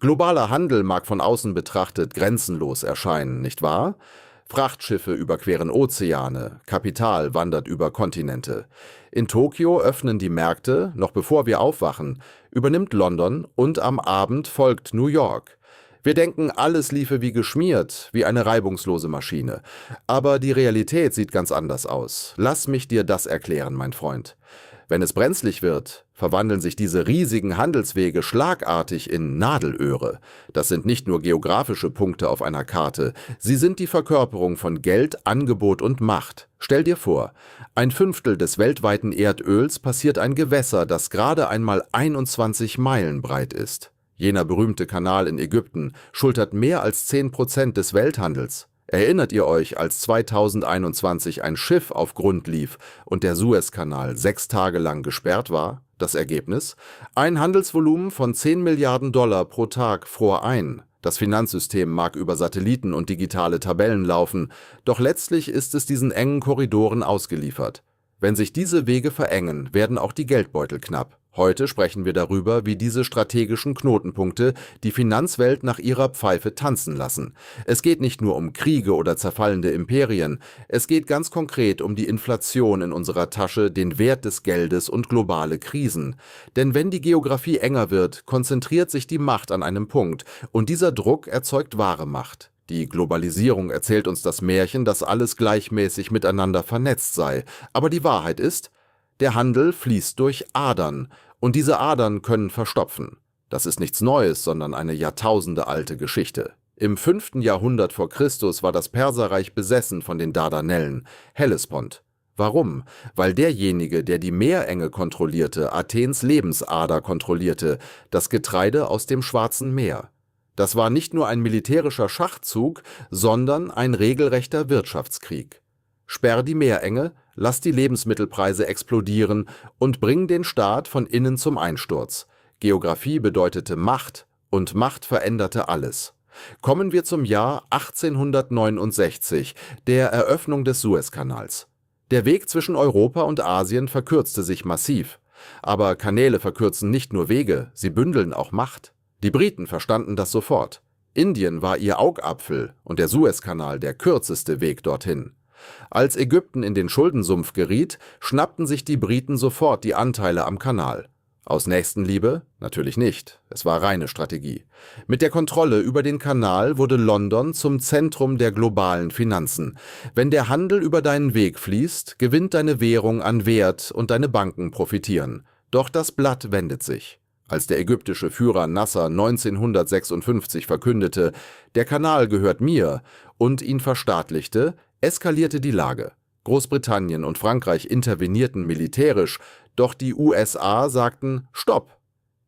Globaler Handel mag von außen betrachtet grenzenlos erscheinen, nicht wahr? Frachtschiffe überqueren Ozeane, Kapital wandert über Kontinente. In Tokio öffnen die Märkte, noch bevor wir aufwachen, übernimmt London und am Abend folgt New York. Wir denken, alles liefe wie geschmiert, wie eine reibungslose Maschine. Aber die Realität sieht ganz anders aus. Lass mich dir das erklären, mein Freund. Wenn es brenzlig wird, verwandeln sich diese riesigen Handelswege schlagartig in Nadelöhre. Das sind nicht nur geografische Punkte auf einer Karte, sie sind die Verkörperung von Geld, Angebot und Macht. Stell dir vor, 1/5 des weltweiten Erdöls passiert ein Gewässer, das gerade einmal 21 Meilen breit ist. Jener berühmte Kanal in Ägypten schultert mehr als 10% des Welthandels. Erinnert ihr euch, als 2021 ein Schiff auf Grund lief und der Suezkanal 6 Tage lang gesperrt war? Das Ergebnis? Ein Handelsvolumen von 10 Milliarden Dollar pro Tag fror ein. Das Finanzsystem mag über Satelliten und digitale Tabellen laufen, doch letztlich ist es diesen engen Korridoren ausgeliefert. Wenn sich diese Wege verengen, werden auch die Geldbeutel knapp. Heute sprechen wir darüber, wie diese strategischen Knotenpunkte die Finanzwelt nach ihrer Pfeife tanzen lassen. Es geht nicht nur um Kriege oder zerfallende Imperien, es geht ganz konkret um die Inflation in unserer Tasche, den Wert des Geldes und globale Krisen. Denn wenn die Geografie enger wird, konzentriert sich die Macht an einem Punkt und dieser Druck erzeugt wahre Macht. Die Globalisierung erzählt uns das Märchen, dass alles gleichmäßig miteinander vernetzt sei. Aber die Wahrheit ist, der Handel fließt durch Adern, und diese Adern können verstopfen. Das ist nichts Neues, sondern eine jahrtausendealte Geschichte. Im 5. Jahrhundert vor Christus war das Perserreich besessen von den Dardanellen, Hellespont. Warum? Weil derjenige, der die Meerenge kontrollierte, Athens Lebensader kontrollierte, das Getreide aus dem Schwarzen Meer. Das war nicht nur ein militärischer Schachzug, sondern ein regelrechter Wirtschaftskrieg. Sperr die Meerenge, lass die Lebensmittelpreise explodieren und bring den Staat von innen zum Einsturz. Geografie bedeutete Macht und Macht veränderte alles. Kommen wir zum Jahr 1869, der Eröffnung des Suezkanals. Der Weg zwischen Europa und Asien verkürzte sich massiv. Aber Kanäle verkürzen nicht nur Wege, sie bündeln auch Macht. Die Briten verstanden das sofort. Indien war ihr Augapfel und der Suezkanal der kürzeste Weg dorthin. Als Ägypten in den Schuldensumpf geriet, schnappten sich die Briten sofort die Anteile am Kanal. Aus Nächstenliebe? Natürlich nicht. Es war reine Strategie. Mit der Kontrolle über den Kanal wurde London zum Zentrum der globalen Finanzen. Wenn der Handel über deinen Weg fließt, gewinnt deine Währung an Wert und deine Banken profitieren. Doch das Blatt wendet sich. Als der ägyptische Führer Nasser 1956 verkündete, der Kanal gehört mir, und ihn verstaatlichte, eskalierte die Lage. Großbritannien und Frankreich intervenierten militärisch, doch die USA sagten Stopp.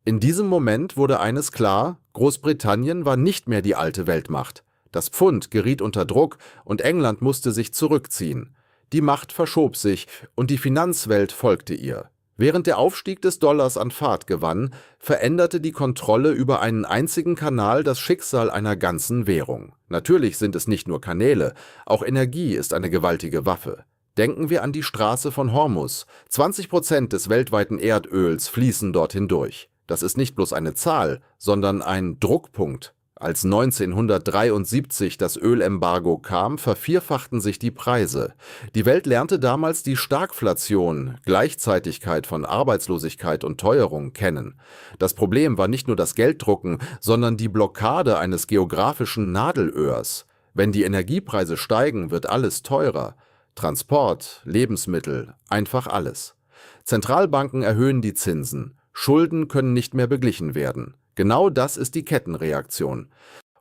In diesem Moment wurde eines klar: Großbritannien war nicht mehr die alte Weltmacht. Das Pfund geriet unter Druck und England musste sich zurückziehen. Die Macht verschob sich und die Finanzwelt folgte ihr. Während der Aufstieg des Dollars an Fahrt gewann, veränderte die Kontrolle über einen einzigen Kanal das Schicksal einer ganzen Währung. Natürlich sind es nicht nur Kanäle, auch Energie ist eine gewaltige Waffe. Denken wir an die Straße von Hormuz. 20% des weltweiten Erdöls fließen dort hindurch. Das ist nicht bloß eine Zahl, sondern ein Druckpunkt. Als 1973 das Ölembargo kam, vervierfachten sich die Preise. Die Welt lernte damals die Stagflation, Gleichzeitigkeit von Arbeitslosigkeit und Teuerung, kennen. Das Problem war nicht nur das Gelddrucken, sondern die Blockade eines geografischen Nadelöhrs. Wenn die Energiepreise steigen, wird alles teurer. Transport, Lebensmittel, einfach alles. Zentralbanken erhöhen die Zinsen. Schulden können nicht mehr beglichen werden. Genau das ist die Kettenreaktion.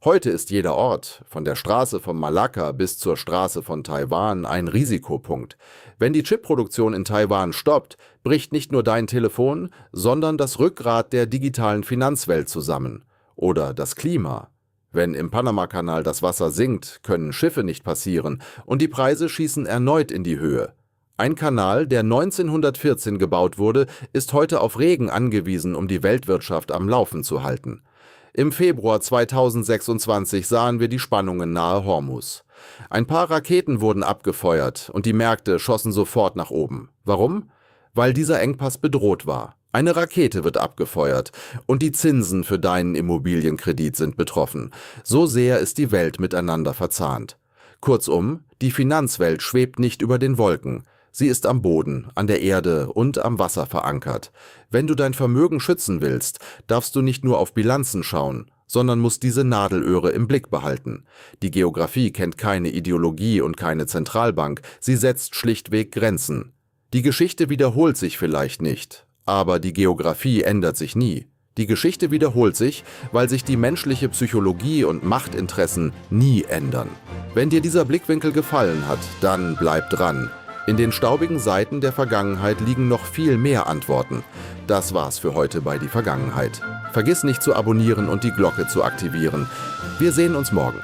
Heute ist jeder Ort, von der Straße von Malakka bis zur Straße von Taiwan, ein Risikopunkt. Wenn die Chipproduktion in Taiwan stoppt, bricht nicht nur dein Telefon, sondern das Rückgrat der digitalen Finanzwelt zusammen. Oder das Klima. Wenn im Panamakanal das Wasser sinkt, können Schiffe nicht passieren und die Preise schießen erneut in die Höhe. Ein Kanal, der 1914 gebaut wurde, ist heute auf Regen angewiesen, um die Weltwirtschaft am Laufen zu halten. Im Februar 2026 sahen wir die Spannungen nahe Hormuz. Ein paar Raketen wurden abgefeuert und die Märkte schossen sofort nach oben. Warum? Weil dieser Engpass bedroht war. Eine Rakete wird abgefeuert und die Zinsen für deinen Immobilienkredit sind betroffen. So sehr ist die Welt miteinander verzahnt. Kurzum, die Finanzwelt schwebt nicht über den Wolken. Sie ist am Boden, an der Erde und am Wasser verankert. Wenn du dein Vermögen schützen willst, darfst du nicht nur auf Bilanzen schauen, sondern musst diese Nadelöhre im Blick behalten. Die Geografie kennt keine Ideologie und keine Zentralbank, sie setzt schlichtweg Grenzen. Die Geschichte wiederholt sich vielleicht nicht, aber die Geografie ändert sich nie. Die Geschichte wiederholt sich, weil sich die menschliche Psychologie und Machtinteressen nie ändern. Wenn dir dieser Blickwinkel gefallen hat, dann bleib dran. In den staubigen Seiten der Vergangenheit liegen noch viel mehr Antworten. Das war's für heute bei Die Vergangenheit. Vergiss nicht zu abonnieren und die Glocke zu aktivieren. Wir sehen uns morgen.